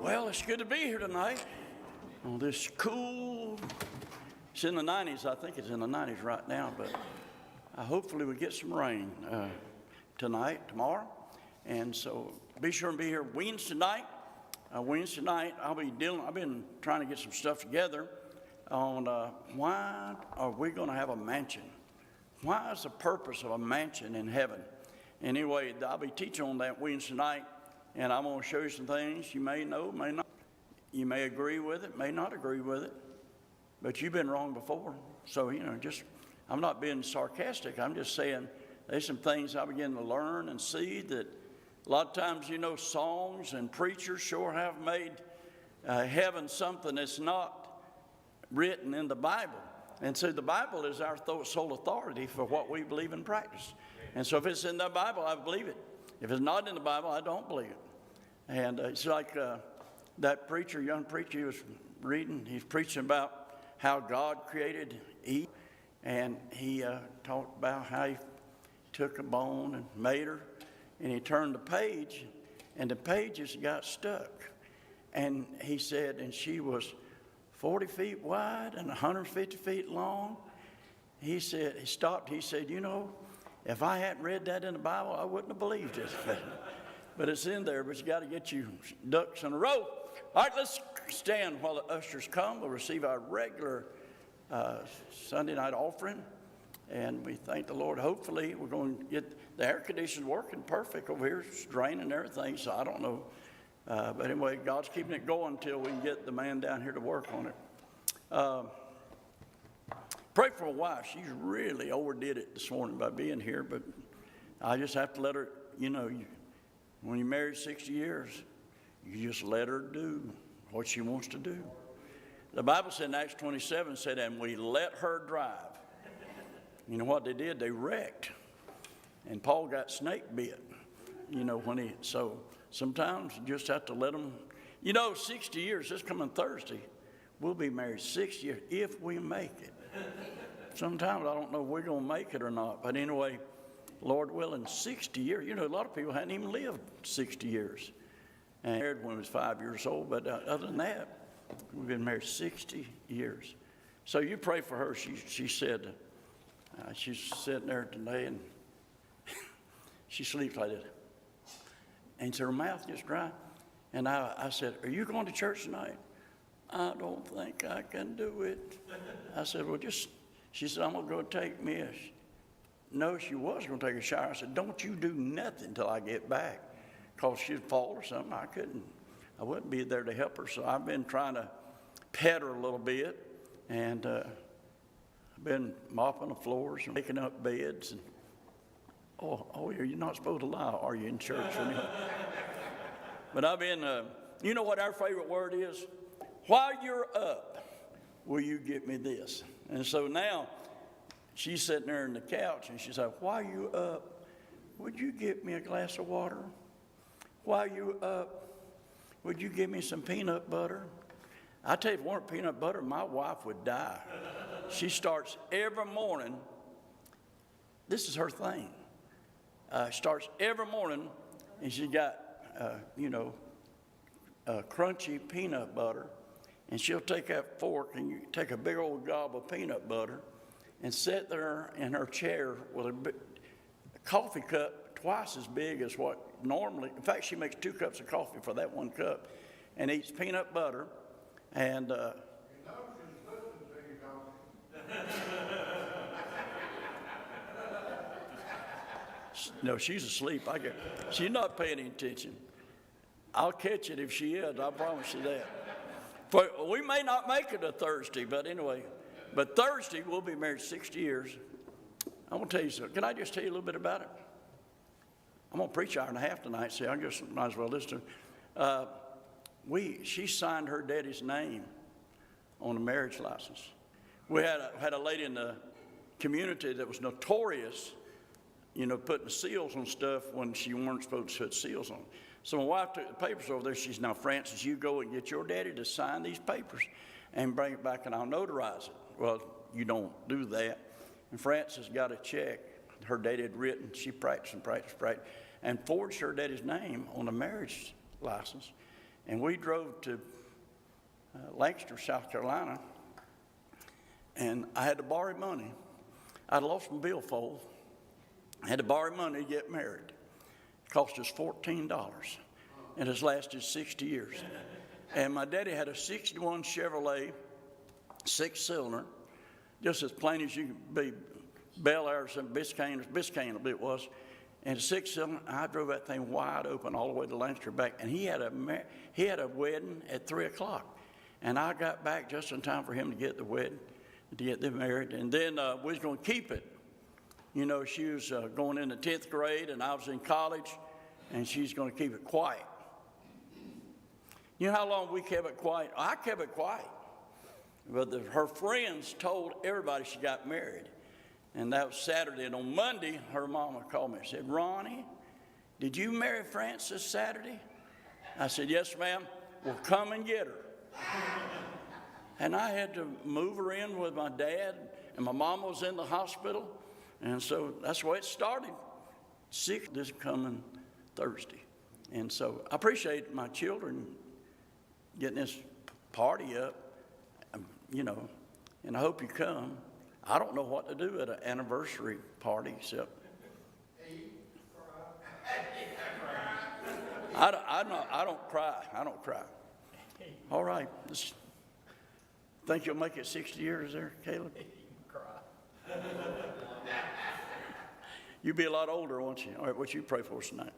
Well, it's good to be here tonight on this cool, it's in the 90s. I think it's in the 90s right now, but hopefully we get some rain tonight, tomorrow. And so be sure and be here Wednesday night. Wednesday night, I've been trying to get some stuff together on why are we going to have a mansion? Why is the purpose of a mansion in heaven? Anyway, I'll be teaching on that Wednesday night, and I'm going to show you some things you may know, may not. You may agree with it, may not agree with it, but you've been wrong before. So, I'm not being sarcastic. I'm just saying there's some things I begin to learn and see that a lot of times, songs and preachers sure have made heaven something that's not written in the Bible. And so the Bible is our sole authority for what we believe and practice. And so if it's in the Bible, I believe it. If it's not in the Bible, I don't believe it. And it's like that preacher, young preacher, he was reading, he's preaching about how God created Eve. And he talked about how he took a bone and made her. And he turned the page, and the pages got stuck. And he said, and she was 40 feet wide and 150 feet long. He said, he stopped, he said, if I hadn't read that in the Bible, I wouldn't have believed it. But it's in there, but you got to get your ducks in a row. All right, let's stand while the ushers come. We'll receive our regular Sunday night offering. And we thank the Lord. Hopefully, we're going to get the air conditioning working perfect over here. It's draining and everything, so I don't know. But anyway, God's keeping it going until we can get the man down here to work on it. Pray for my wife. She's really overdid it this morning by being here, but I just have to let her, when you're married 60 years, you just let her do what she wants to do. The Bible said in Acts 27, said, and we let her drive. You know what they did? They wrecked. And Paul got snake bit, so sometimes you just have to let them, 60 years, this coming Thursday, we'll be married 60 years if we make it. Sometimes I don't know if we're going to make it or not, but anyway, Lord willing, 60 years. A lot of people hadn't even lived 60 years. And married when I was 5 years old, but other than that, we've been married 60 years. So you pray for her. She said, she's sitting there today and she sleeps like this. And so her mouth gets dry. And I said, are you going to church tonight? I don't think I can do it. I said, well, she said, I'm going to go take me No, she was going to take a shower. I said, don't you do nothing until I get back. Because she'd fall or something. I wouldn't be there to help her. So I've been trying to pet her a little bit. And I've been mopping the floors and making up beds. And, you're not supposed to lie, are you, in church? But I've been, you know what our favorite word is? While you're up, will you get me this? And so now she's sitting there on the couch and she said, while you up, would you get me a glass of water? While you up, would you give me some peanut butter? I tell you, if it weren't peanut butter, my wife would die. She starts every morning. This is her thing. Starts every morning, and she got, crunchy peanut butter, and she'll take that fork and you take a big old gob of peanut butter and sit there in her chair with a coffee cup twice as big as what normally. In fact, she makes 2 cups of coffee for that 1 cup, and eats peanut butter, and. No, she's asleep. She's not paying any attention. I'll catch it if she is. I promise you that. We may not make it a Thursday, but anyway. But Thursday, we'll be married 60 years. I'm going to tell you something. Can I just tell you a little bit about it? I'm going to preach 1.5 hours tonight, so I guess I might as well listen to it. She signed her daddy's name on a marriage license. We had a lady in the community that was notorious, putting seals on stuff when she weren't supposed to put seals on. So my wife took the papers over there. She's now, Francis, you go and get your daddy to sign these papers and bring it back and I'll notarize it. Well, you don't do that. And Francis got a check her daddy had written. She practiced and forged her daddy's name on a marriage license. And we drove to Lancaster, South Carolina, and I had to borrow money. I'd lost my billfold. I had to borrow money to get married. It cost us $14, and it's lasted 60 years. And my daddy had a 61 Chevrolet, 6-cylinder, just as plain as you can be, Bel Air or some Biscayne it was, and 6-cylinder. I drove that thing wide open all the way to Lancaster back, and he had a wedding at 3 o'clock, and I got back just in time for him to get the wedding, to get them married, and then we was going to keep it. You know, she was going into 10th grade, and I was in college, and she's going to keep it quiet. You know how long we kept it quiet? I kept it quiet. But her friends told everybody she got married. And that was Saturday. And on Monday, her mama called me and said, Ronnie, did you marry Frances Saturday? I said, yes, ma'am. Well, come and get her. And I had to move her in with my dad, and my mom was in the hospital. And so that's the way it started. 6 this coming Thursday. And so I appreciate my children getting this party up, you know, and I hope you come. I don't know what to do at an anniversary party except I don't cry. I don't cry. All right. Think you'll make it 60 years there, Caleb? Cry. You'll be a lot older, won't you? All right, what you pray for us tonight?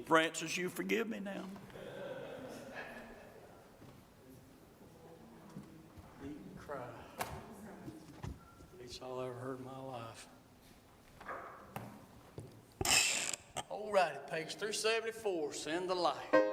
Francis, you forgive me now. Cry. It's all I ever heard in my life. All righty, page 374, send the light.